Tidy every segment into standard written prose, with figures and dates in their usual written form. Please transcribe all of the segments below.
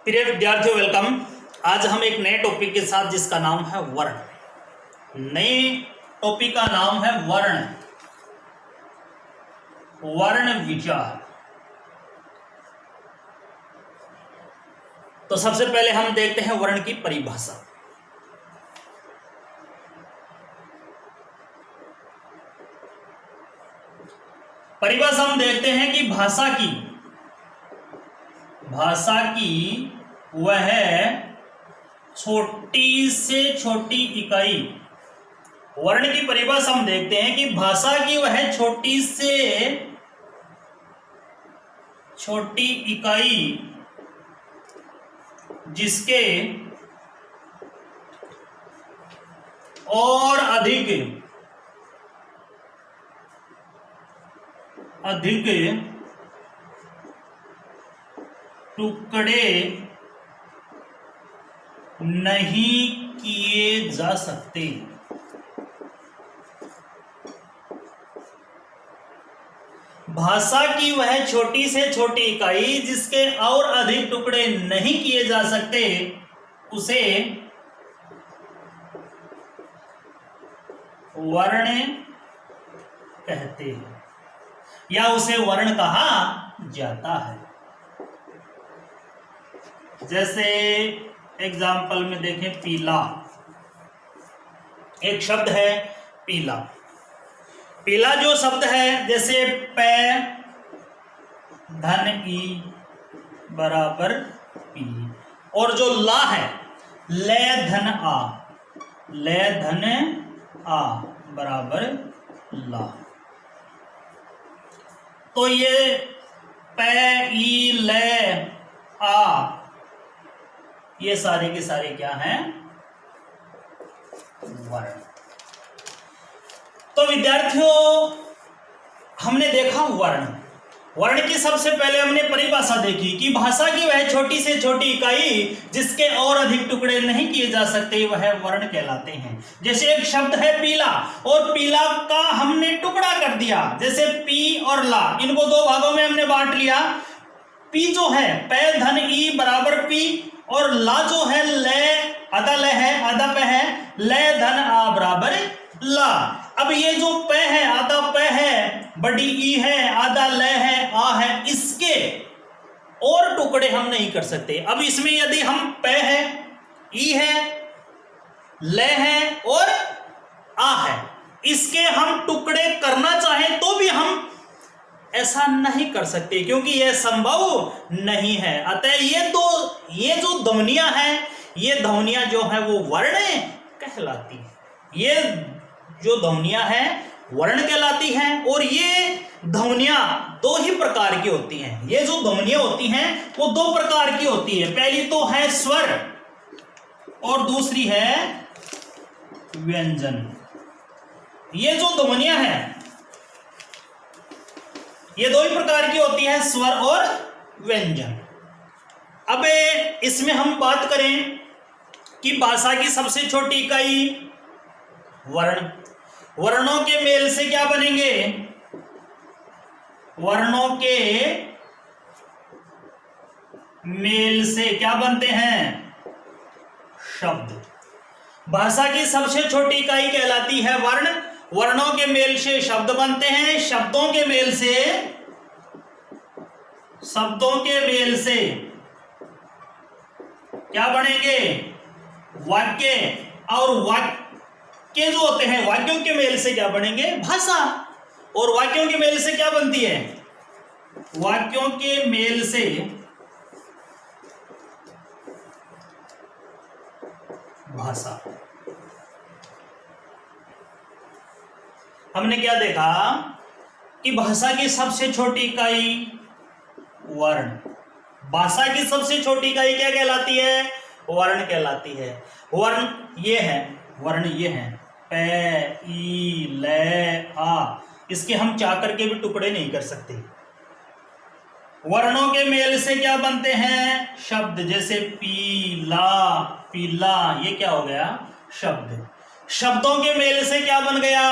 प्रिय विद्यार्थियों, वेलकम। आज हम एक नए टॉपिक के साथ जिसका नाम है वर्ण। नए टॉपिक का नाम है वर्ण, वर्ण विचार। तो सबसे पहले हम देखते हैं वर्ण की परिभाषा। परिभाषा हम देखते हैं कि भाषा की वह छोटी से छोटी इकाई। वर्ण की परिभाषा हम देखते हैं कि भाषा की वह छोटी से छोटी इकाई जिसके और अधिक टुकड़े नहीं किए जा सकते। भाषा की वह छोटी से छोटी इकाई जिसके और अधिक टुकड़े नहीं किए जा सकते उसे वर्ण कहते हैं या उसे वर्ण कहा जाता है। जैसे एग्जाम्पल में देखें, पीला एक शब्द है। पीला पीला जो शब्द है, जैसे पै धन ई बराबर पी, और जो ला है ले धन आ, ले धन आ बराबर ला। तो ये पै ई ले आ, ये सारे के सारे क्या हैं? वर्ण। तो विद्यार्थियों, हमने देखा वर्ण की सबसे पहले हमने परिभाषा देखी कि भाषा की वह छोटी से छोटी इकाई जिसके और अधिक टुकड़े नहीं किए जा सकते वह वर्ण कहलाते हैं। जैसे एक शब्द है पीला, और पीला का हमने टुकड़ा कर दिया। जैसे पी और ला, इनको दो भागों में हमने बांट लिया। पी जो है पै धन ई बराबर पी, और ला जो है ले आधा ले है आधा पे है, ले धन आ बराबर ला। अब ये जो पे है आधा पे है, बड़ी ई है आधा ले है आ है, इसके और टुकड़े हम नहीं कर सकते। अब इसमें यदि हम पे है, ई है, ले है और आ है, इसके हम टुकड़े करना चाहें तो भी हम ऐसा नहीं कर सकते, क्योंकि यह संभव नहीं है। अतः ये जो ध्वनियां हैं, ये ध्वनियां जो है वो वर्ण कहलाती है। ये जो ध्वनियां हैं वर्ण कहलाती हैं। और ये ध्वनियां दो ही प्रकार की होती हैं। ये जो ध्वनियां होती हैं वो दो प्रकार की होती है। पहली तो है स्वर और दूसरी है व्यंजन। ये जो ध्वनियां हैं ये दो ही प्रकार की होती है, स्वर और व्यंजन। अब इसमें हम बात करें कि भाषा की सबसे छोटी इकाई वर्ण। वर्णों के मेल से क्या बनेंगे? वर्णों के मेल से क्या बनते हैं? शब्द। भाषा की सबसे छोटी इकाई कहलाती है वर्ण। वर्णों के मेल से शब्द बनते हैं। शब्दों के मेल से क्या बनेंगे? वाक्य। और वाक्य जो होते हैं, वाक्यों के मेल से क्या बनेंगे? भाषा। और वाक्यों के मेल से क्या बनती है? वाक्यों के मेल से भाषा। हमने क्या देखा कि भाषा की सबसे छोटी इकाई वर्ण। भाषा की सबसे छोटी इकाई क्या कहलाती है? वर्ण कहलाती है। वर्ण ये है पै ई ले आ, इसके हम चाह करके भी टुकड़े नहीं कर सकते। वर्णों के मेल से क्या बनते हैं? शब्द। जैसे पीला, पीला, ये क्या हो गया? शब्द। शब्दों के मेल से क्या बन गया?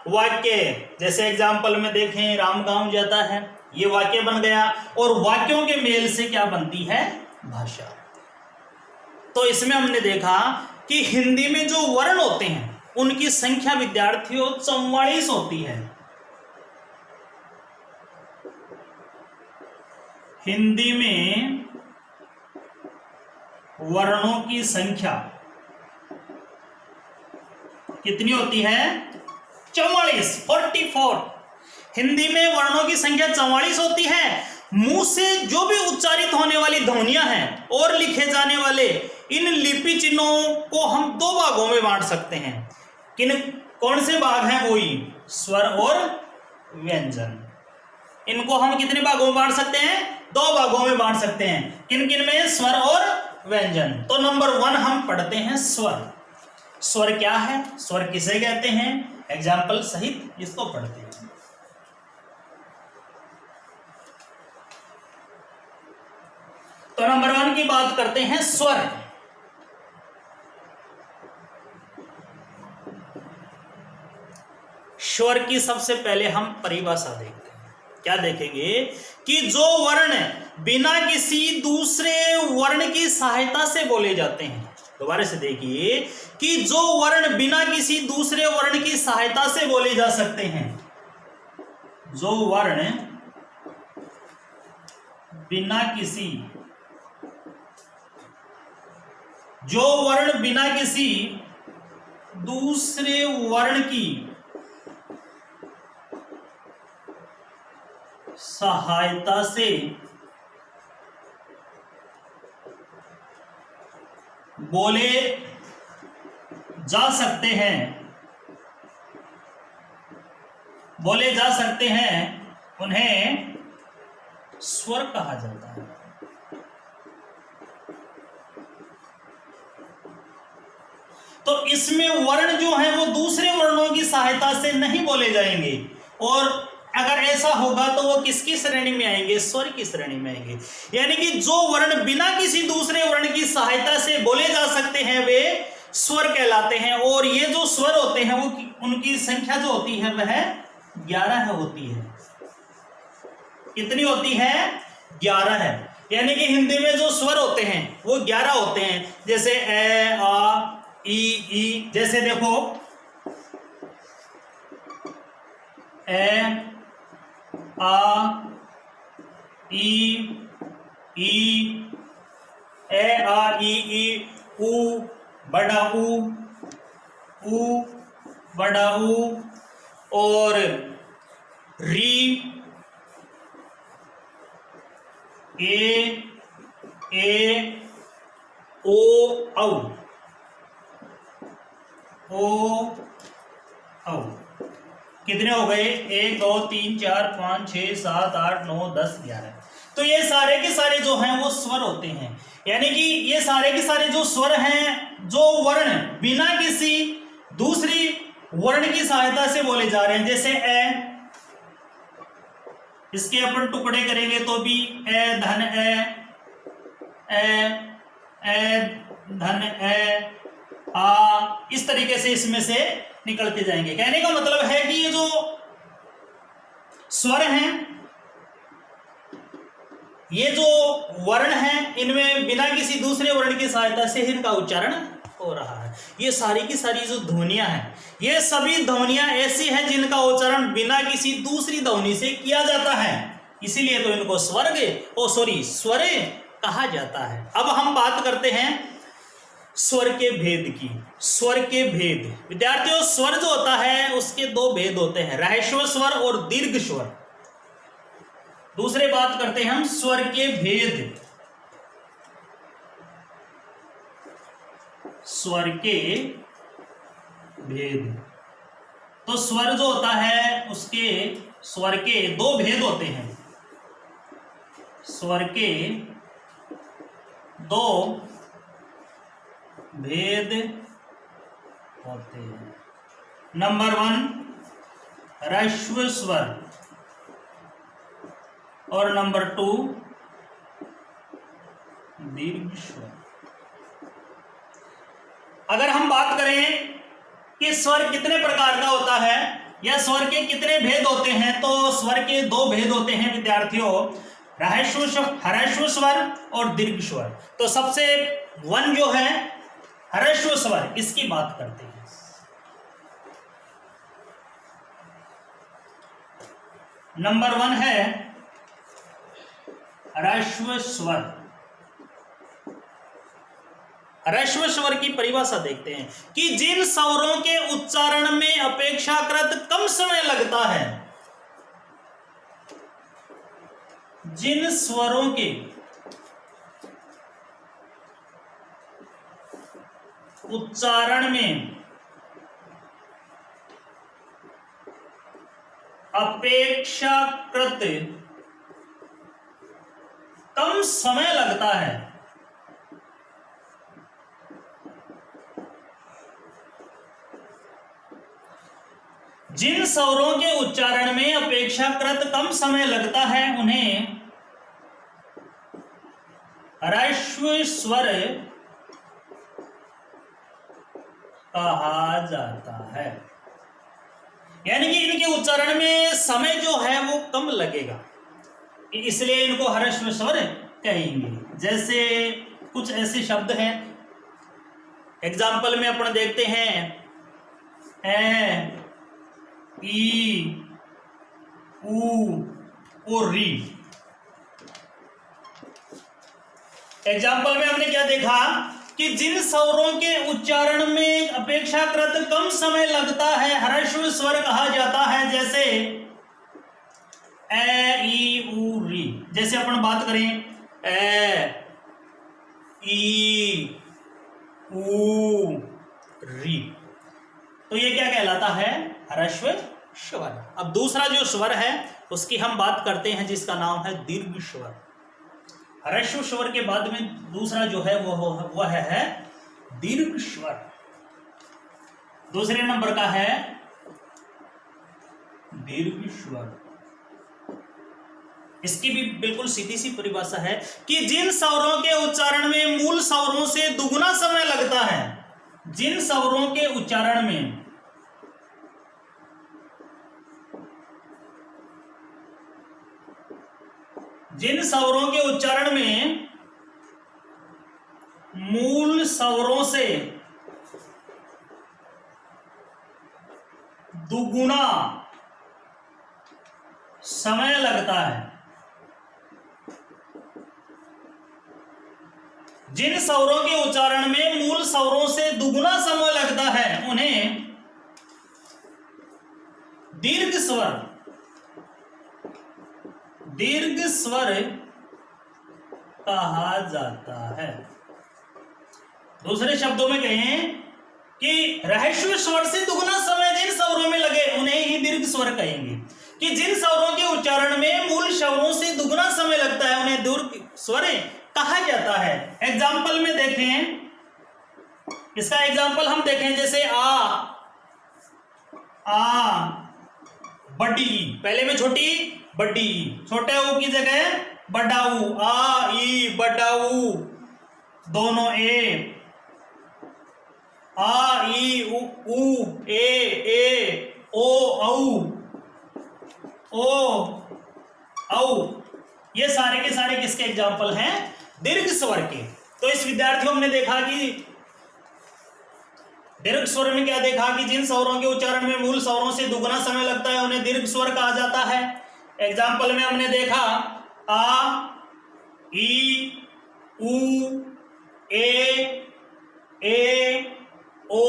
वाक्य। जैसे एग्जाम्पल में देखें, राम गांव जाता है, ये वाक्य बन गया। और वाक्यों के मेल से क्या बनती है? भाषा। तो इसमें हमने देखा कि हिंदी में जो वर्ण होते हैं उनकी संख्या विद्यार्थियों 44 होती है। हिंदी में वर्णों की संख्या कितनी होती है? 44। हिंदी में वर्णों की संख्या 44 होती है। मुंह से जो भी उच्चारित होने वाली ध्वनियां हैं और लिखे जाने वाले इन लिपि चिन्हों को हम दो भागों में बांट सकते हैं। कौन से भाग हैं? वही स्वर और व्यंजन। इनको हम कितने भागों में बांट सकते हैं? दो भागों में बांट सकते हैं। किन किन में? स्वर और व्यंजन। तो नंबर 1 हम पढ़ते हैं स्वर। स्वर क्या है? स्वर किसे कहते हैं? एग्जाम्पल सहित इसको पढ़ते हैं। तो नंबर 1 की बात करते हैं स्वर। स्वर की सबसे पहले हम परिभाषा देखते हैं। क्या देखेंगे? कि जो वर्ण बिना किसी दूसरे वर्ण की सहायता से बोले जाते हैं। दोबारा से देखिए कि जो वर्ण बिना किसी दूसरे वर्ण की सहायता से बोले जा सकते हैं। जो वर्ण बिना किसी दूसरे वर्ण की सहायता से बोले जा सकते हैं, उन्हें स्वर कहा जाता है। तो इसमें वर्ण जो है वो दूसरे वर्णों की सहायता से नहीं बोले जाएंगे, और अगर ऐसा होगा तो वो किसकी श्रेणी में आएंगे? स्वर की श्रेणी में आएंगे। यानी कि जो वर्ण बिना किसी दूसरे वर्ण की सहायता से बोले जा सकते हैं वे स्वर कहलाते हैं। और ये जो स्वर होते हैं वो उनकी संख्या जो होती है वह 11 होती है। कितनी होती है? 11 है। यानी कि हिंदी में जो स्वर होते हैं वो 11 होते हैं। जैसे ए, आ, ई। जैसे देखो ए, आ, ई, ए, आ, ई, ऊ, बड़ा ऊ, बड़ा ऊ, और री, ए, ओ, औ। कितने हो गए? 1 2 3 4 5 6 7 8 9 10 11। तो ये सारे के सारे जो हैं वो स्वर होते हैं। यानी कि ये सारे के सारे जो स्वर हैं, जो वर्ण बिना किसी दूसरी वर्ण की सहायता से बोले जा रहे हैं। जैसे ए, इसके अपन टुकड़े करेंगे तो भी ए धन ए धन ए, आ, इस तरीके से इसमें से निकलते जाएंगे। कहने का मतलब है कि ये जो स्वर हैं, ये जो वर्ण हैं, इनमें बिना किसी दूसरे वर्ण की सहायता से इनका उच्चारण हो रहा है। ये सारी की सारी जो ध्वनियां हैं, ये सभी ध्वनियां ऐसी हैं जिनका उच्चारण बिना किसी दूसरी ध्वनि से किया जाता है। इसीलिए तो इनको स्वर कहा जाता है। अब हम बात करते हैं स्वर के भेद की। स्वर के भेद विद्यार्थियों, स्वर जो होता है उसके 2 भेद होते हैं, ह्रस्व स्वर और दीर्घ स्वर। दूसरे बात करते हैं हम स्वर के भेद। स्वर के भेद, तो स्वर जो होता है उसके स्वर के 2 भेद होते हैं। स्वर के 2 भेद होते हैं। नंबर 1 ह्रस्व स्वर और नंबर 2 दीर्घ स्वर। अगर हम बात करें कि स्वर कितने प्रकार का होता है या स्वर के कितने भेद होते हैं, तो स्वर के 2 भेद होते हैं विद्यार्थियों, ह्रस्व स्वर और दीर्घ स्वर। तो सबसे 1 जो है ह्रस्व स्वर, इसकी बात करते हैं। नंबर 1 है ह्रस्व स्वर। ह्रस्व स्वर की परिभाषा देखते हैं कि जिन स्वरों के उच्चारण में अपेक्षाकृत कम समय लगता है, जिन स्वरों के उच्चारण में अपेक्षाकृत कम समय लगता है, जिन स्वरों के उच्चारण में अपेक्षाकृत कम समय लगता है उन्हें ह्रस्व स्वर कहा जाता है। यानी कि इनके उच्चारण में समय जो है वो कम लगेगा, इसलिए इनको ह्रस्व स्वर कहेंगे। जैसे कुछ ऐसे शब्द हैं, एग्जाम्पल में अपन देखते हैं ए, ई, ऊ और री। एग्जाम्पल में हमने क्या देखा कि जिन स्वरों के उच्चारण में अपेक्षाकृत कम समय लगता है ह्रस्व स्वर कहा जाता है। जैसे ए, ई, ऊ, री। जैसे अपन बात करें ए, ई, ऊ, री, तो ये क्या कहलाता है? ह्रस्व स्वर। अब दूसरा जो स्वर है उसकी हम बात करते हैं, जिसका नाम है दीर्घ स्वर। ह्रस्व स्वर के बाद में दूसरा जो है वह है दीर्घ स्वर। दूसरे नंबर का है दीर्घ स्वर। इसकी भी बिल्कुल सीधी सी परिभाषा है कि जिन स्वरों के उच्चारण में मूल स्वरों से दुगुना समय लगता है, जिन स्वरों के उच्चारण में जिन स्वरों के उच्चारण में मूल स्वरों से दुगुना समय लगता है, जिन स्वरों के उच्चारण में मूल स्वरों से दुगुना समय लगता है उन्हें दीर्घ स्वर कहा जाता है। दूसरे शब्दों में कहें कि ह्रस्व स्वर से दुगुना समय जिन स्वरों में लगे उन्हें ही दीर्घ स्वर कहेंगे। कि जिन स्वरों के उच्चारण में मूल स्वरों से दुगुना समय लगता है उन्हें दीर्घ स्वर कहा जाता है। एग्जाम्पल में देखें, इसका एग्जाम्पल हम देखें, जैसे आ बड़ी, पहले में छोटी बड़ी, छोटे ऊ की जगह बड़ा ऊ, आ ई बड़ा ऊ दोनों ए, आ ई ऊ ए ओ औ, ये सारे के सारे किसके एग्जाम्पल हैं? दीर्घ स्वर के। तो इस विद्यार्थियों ने देखा कि दीर्घ स्वर में क्या देखा कि जिन स्वरों के उच्चारण में मूल स्वरों से दुगुना समय लगता है उन्हें दीर्घ स्वर कहा जाता है। एग्जाम्पल में हमने देखा आ ई ऊ ए ओ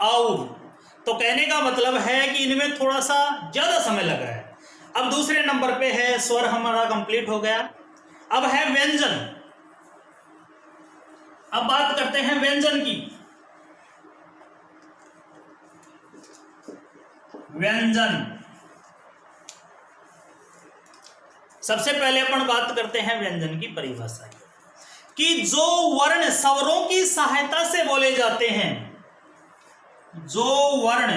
औ। तो कहने का मतलब है कि इनमें थोड़ा सा ज्यादा समय लग रहा है। अब दूसरे नंबर पे है स्वर, हमारा कंप्लीट हो गया। अब है व्यंजन। अब बात करते हैं व्यंजन की। व्यंजन, सबसे पहले अपन बात करते हैं व्यंजन की परिभाषा की, कि जो वर्ण स्वरों की सहायता से बोले जाते हैं, जो वर्ण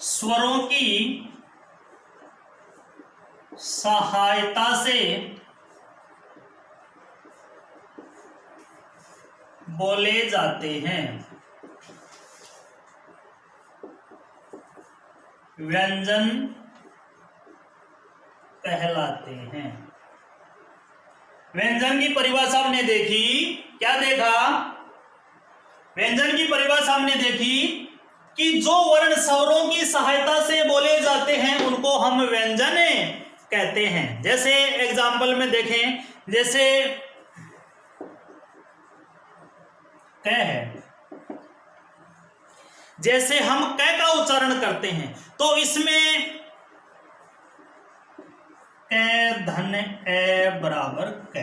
स्वरों की सहायता से बोले जाते हैं, व्यंजन कहलाते हैं। व्यंजन की परिभाषा हमने देखी, क्या देखा? व्यंजन की परिभाषा हमने देखी कि जो वर्ण स्वरों की सहायता से बोले जाते हैं उनको हम व्यंजन कहते हैं। जैसे एग्जाम्पल में देखें, जैसे क है, जैसे हम क का उच्चारण करते हैं तो इसमें क धन ए बराबर क।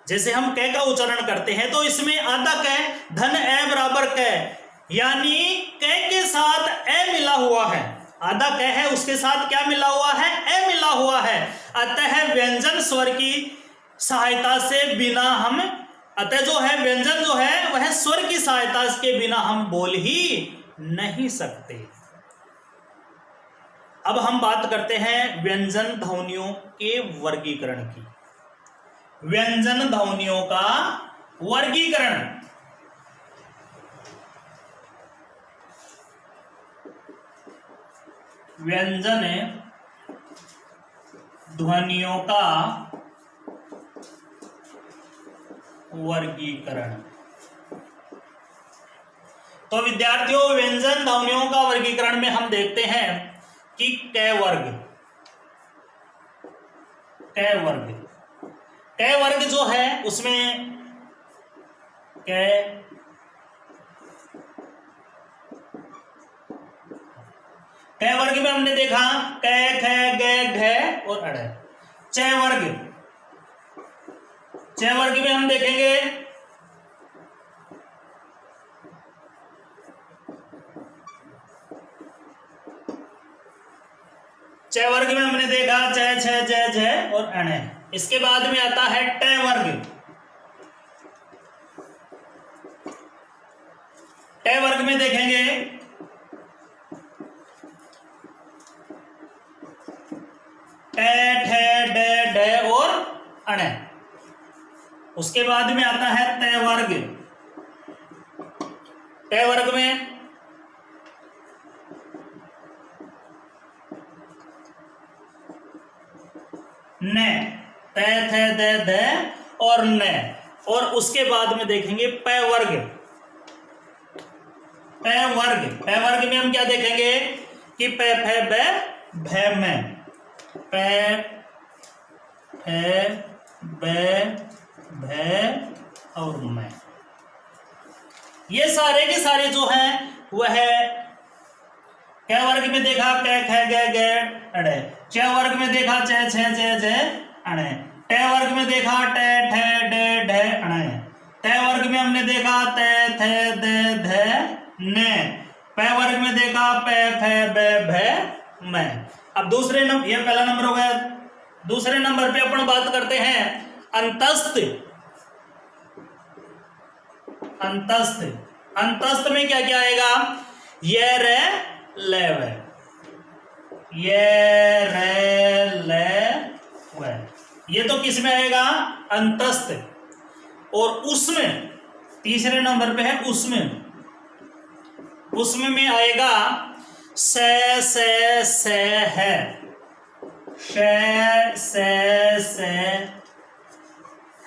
जैसे हम क का उच्चारण करते हैं तो इसमें आधा क धन ए बराबर क, यानी क के साथ ए मिला हुआ है। आधा क है, उसके साथ क्या मिला हुआ है? ए मिला हुआ है। अतः व्यंजन स्वर की सहायता से बिना हम, अतः जो है व्यंजन जो है वह स्वर की सहायता के बिना हम बोल ही नहीं सकते। अब हम बात करते हैं व्यंजन ध्वनियों के वर्गीकरण की। व्यंजन ध्वनियों का वर्गीकरण। व्यंजन ध्वनियों का वर्गीकरण। तो विद्यार्थियों, व्यंजन ध्वनियों का वर्गीकरण में हम देखते हैं कि क वर्ग, क वर्ग, क वर्ग जो है उसमें क, क वर्ग में हमने देखा क, ख, ग, घ और अड़। च वर्ग, च वर्ग में हम देखेंगे च वर्ग में हमने देखा च, छ, ज, झ और अण। इसके बाद में आता है ट वर्ग। ट वर्ग में देखेंगे ट, ठ, ड, ढ और अण। उसके बाद में आता है त वर्ग। ट वर्ग में न, त, थ, द, ध और न। और उसके बाद में देखेंगे प वर्ग। प वर्ग, प वर्ग में हम क्या देखेंगे कि प, फ, ब, भ, म। प, फ, ब, भ और मैं। ये सारे के सारे जो हैं वह क वर्ग में देखा क, ख, ग, घ, अड़। च वर्ग में देखा च, छ, ज, झ, अण। ट वर्ग में देखा ट, ठ, ड, ढ, अण। त वर्ग में हमने देखा त, थ, द, ध, न। प वर्ग में देखा प, फ, ब, भ, म। अब दूसरे नंबर, यह पहला नंबर हो गया। दूसरे नंबर पे अपन बात करते हैं अंतस्थ। अंतस्थ, अंतस्थ में क्या क्या आएगा? ये रे ले वे, ये रे ले वे। ये तो किस में आएगा? अंतस्थ। और उसमें तीसरे नंबर पे है उसमें। उसमें में आएगा से है, से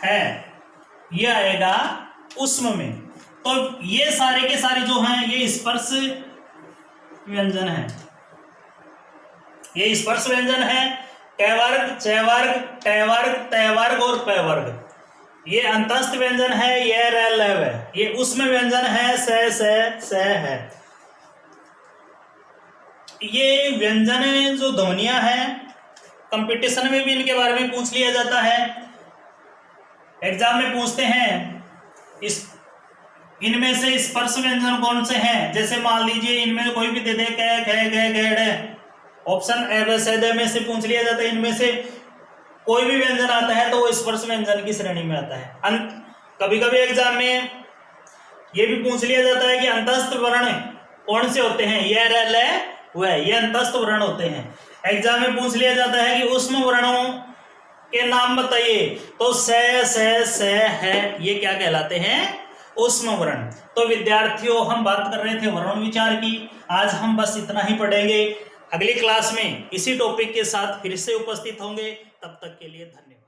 है, ये आएगा उसमें में। तो ये सारे के सारे जो हैं ये स्पर्श व्यंजन है। ये स्पर्श व्यंजन है। क वर्ग, च वर्ग, ट वर्ग, त वर्ग और प वर्ग। ये अंतस्थ व्यंजन है। ये र, ल, व। ये उसमें व्यंजन है। से है। ये व्यंजन जो ध्वनियां हैं कंपटीशन में भी इनके बारे में पूछ लिया जाता है। एग्जाम में पूछते हैं इस इनमें से स्पर्श व्यंजन कौन से हैं। जैसे मान लीजिए इनमें कोई भी दे दे क, ख, ग, घ, ऑप्शन ए, ब, स, द में से पूछ लिया जाता है। इनमें से कोई भी व्यंजन आता है तो वो स्पर्श व्यंजन की श्रेणी में आता है। कभी कभी एग्जाम में ये भी पूछ लिया जाता है कि अंतस्थ वर्ण कौन से होते हैं। ये र, ल, व, ये अंतस्थ वर्ण होते हैं। एग्जाम में पूछ लिया जाता है कि उसमें वर्णों के नाम बताइए, तो से है, ये क्या कहलाते हैं? उष्म वर्ण। तो विद्यार्थियों, हम बात कर रहे थे वर्ण विचार की। आज हम बस इतना ही पढ़ेंगे। अगली क्लास में इसी टॉपिक के साथ फिर से उपस्थित होंगे। तब तक के लिए धन्यवाद।